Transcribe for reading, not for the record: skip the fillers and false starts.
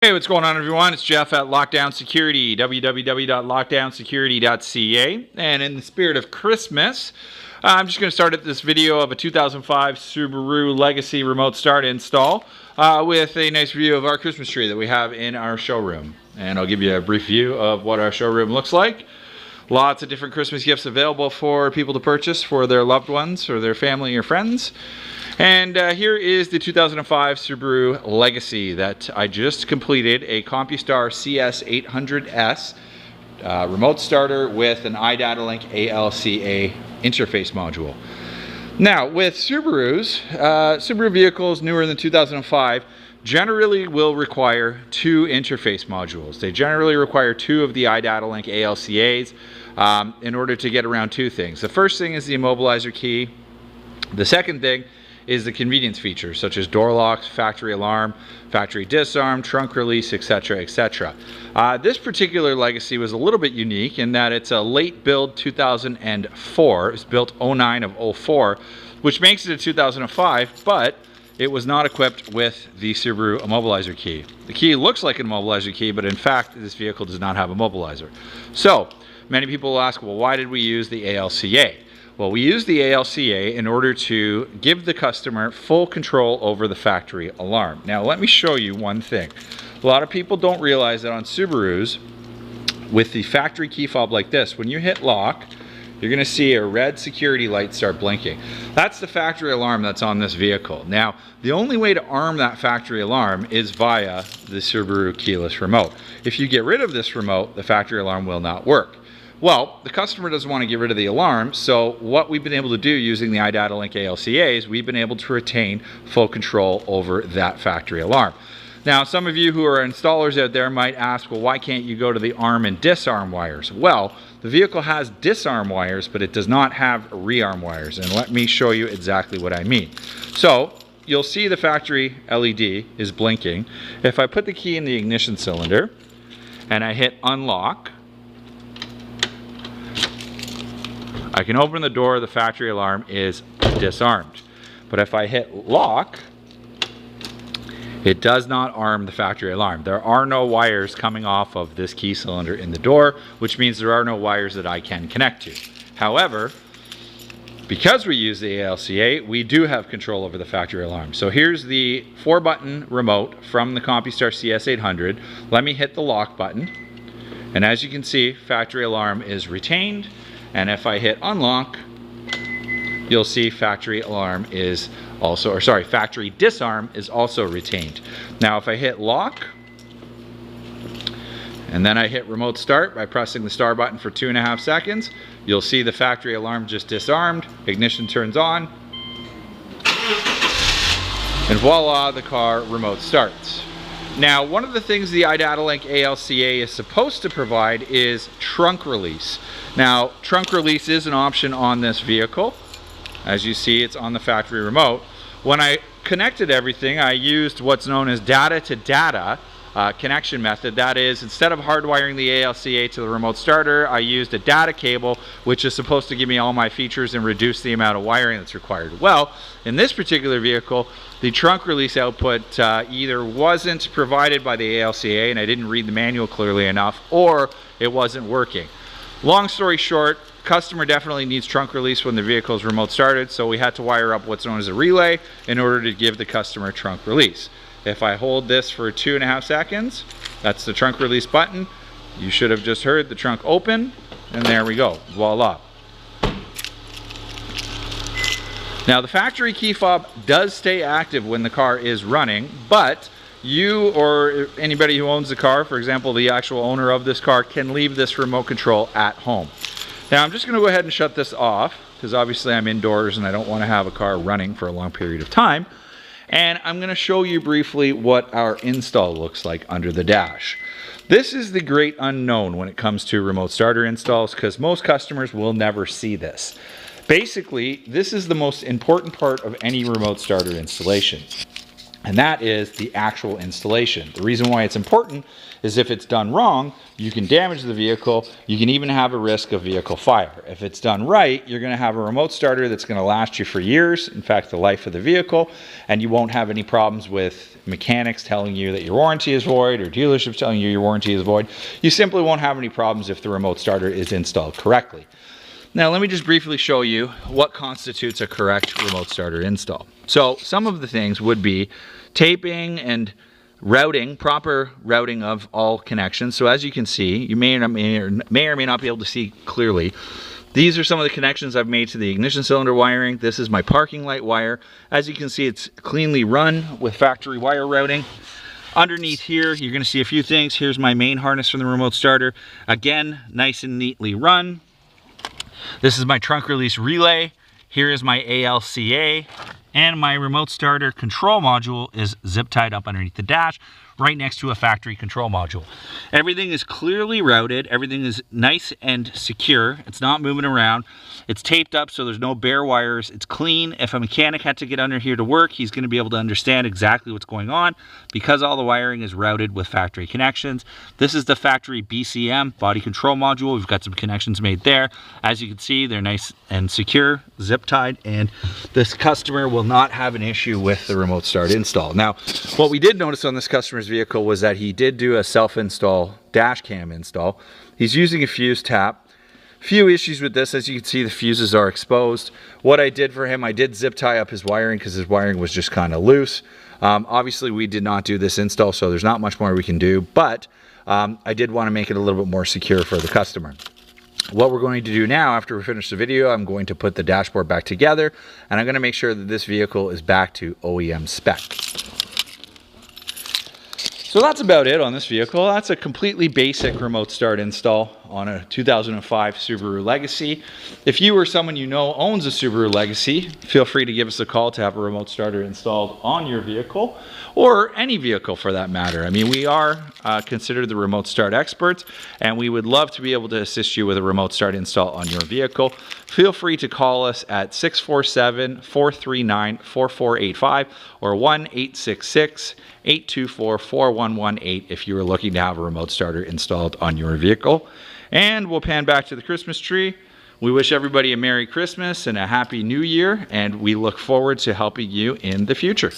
Hey, what's going on, everyone? It's Jeff at Lockdown Security, www.lockdownsecurity.ca. And in the spirit of Christmas, I'm just going to start this video of a 2005 Subaru Legacy remote start install with a nice view of our Christmas tree that we have in our showroom. And I'll give you a brief view of what our showroom looks like. Lots of different Christmas gifts available for people to purchase for their loved ones or their family or friends. And here is the 2005 Subaru Legacy that I just completed, a Compustar CS-800S remote starter with an ads-aLCA interface module. Now, with Subaru vehicles newer than 2005 generally will require two interface modules. They generally require two of the ads-aLCAs in order to get around two things. The first thing is the immobilizer key. The second thing is the convenience features such as door locks, factory alarm, factory disarm, trunk release, etc., etc. This particular Legacy was a little bit unique in that it's a late build 2004. It's built 09 of 04, which makes it a 2005, but it was not equipped with the Subaru immobilizer key. The key looks like an immobilizer key, but in fact this vehicle does not have a immobilizer. So many people will ask, well, why did we use the aLCA? Well, we use the aLCA in order to give the customer full control over the factory alarm. Now, let me show you one thing. A lot of people don't realize that on Subarus, with the factory key fob like this, when you hit lock, you're going to see a red security light start blinking. That's the factory alarm that's on this vehicle. Now, the only way to arm that factory alarm is via the Subaru keyless remote. If you get rid of this remote, the factory alarm will not work. Well, the customer doesn't want to get rid of the alarm, so what we've been able to do using the ads-aLCAs, we've been able to retain full control over that factory alarm. Now, some of you who are installers out there might ask, well, why can't you go to the arm and disarm wires? Well, the vehicle has disarm wires, but it does not have rearm wires, and let me show you exactly what I mean. So, you'll see the factory LED is blinking. If I put the key in the ignition cylinder and I hit unlock, I can open the door, the factory alarm is disarmed. But if I hit lock, it does not arm the factory alarm. There are no wires coming off of this key cylinder in the door, which means there are no wires that I can connect to. However, because we use the aLCA, we do have control over the factory alarm. So here's the 4-button remote from the Compustar CS-800. Let me hit the lock button. And as you can see, factory alarm is retained. And if I hit unlock, you'll see factory disarm is also retained. Now if I hit lock, and then I hit remote start by pressing the star button for 2.5 seconds, you'll see the factory alarm just disarmed, ignition turns on, and voila, the car remote starts. Now, one of the things the ads-aLCA is supposed to provide is trunk release. Now, trunk release is an option on this vehicle. As you see, it's on the factory remote. When I connected everything, I used what's known as data-to-data connection method. That is, instead of hardwiring the aLCA to the remote starter, I used a data cable, which is supposed to give me all my features and reduce the amount of wiring that's required. Well, in this particular vehicle, the trunk release output either wasn't provided by the aLCA, and I didn't read the manual clearly enough, or it wasn't working. Long story short, customer definitely needs trunk release when the vehicle is remote started, so we had to wire up what's known as a relay in order to give the customer trunk release. If I hold this for 2.5 seconds, that's the trunk release button. You should have just heard the trunk open, and there we go, voila. Now the factory key fob does stay active when the car is running, but you or anybody who owns the car, for example the actual owner of this car, can leave this remote control at home. Now I'm just going to go ahead and shut this off because obviously I'm indoors and I don't want to have a car running for a long period of time. And I'm going to show you briefly what our install looks like under the dash. This is the great unknown when it comes to remote starter installs because most customers will never see this. Basically, this is the most important part of any remote starter installation. and that is the actual installation. The reason why it's important is if it's done wrong, you can damage the vehicle. You can even have a risk of vehicle fire. If it's done right, you're going to have a remote starter that's going to last you for years, in fact, the life of the vehicle, and you won't have any problems with mechanics telling you that your warranty is void or dealerships telling you your warranty is void. You simply won't have any problems if the remote starter is installed correctly. Now, let me just briefly show you what constitutes a correct remote starter install. So some of the things would be taping and routing, proper routing of all connections. So as you can see, you may or may not be able to see clearly. These are some of the connections I've made to the ignition cylinder wiring. This is my parking light wire. As you can see, it's cleanly run with factory wire routing. Underneath here, you're going to see a few things. Here's my main harness from the remote starter. Again, nice and neatly run. This is my trunk release relay. Here is my ads-aLCA, and my remote starter control module is zip tied up underneath the dash, right next to a factory control module. Everything is clearly routed. Everything is nice and secure. It's not moving around. It's taped up so there's no bare wires. It's clean. If a mechanic had to get under here to work, he's going to be able to understand exactly what's going on because all the wiring is routed with factory connections. This is the factory BCM, body control module. We've got some connections made there. As you can see, they're nice and secure, zip tied, and this customer will not have an issue with the remote start install. Now, what we did notice on this customer's vehicle was that he did do a self-install dash cam install. He's using a fuse tap. Few issues with this. As you can see, the fuses are exposed. What I did for him, I did zip tie up his wiring because his wiring was just kind of loose. Obviously, we did not do this install, so there's not much more we can do, but I did want to make it a little bit more secure for the customer. What we're going to do now, after we finish the video, I'm going to put the dashboard back together, and I'm going to make sure that this vehicle is back to OEM spec. So that's about it on this vehicle. That's a completely basic remote start install on a 2005 Subaru Legacy. If you or someone you know owns a Subaru Legacy, feel free to give us a call to have a remote starter installed on your vehicle, or any vehicle for that matter. I mean, we are considered the remote start experts, and we would love to be able to assist you with a remote start install on your vehicle. Feel free to call us at 647-439-4485 or 1-866-824-4118 if you are looking to have a remote starter installed on your vehicle. And we'll pan back to the Christmas tree. We wish everybody a Merry Christmas and a Happy New Year, and we look forward to helping you in the future.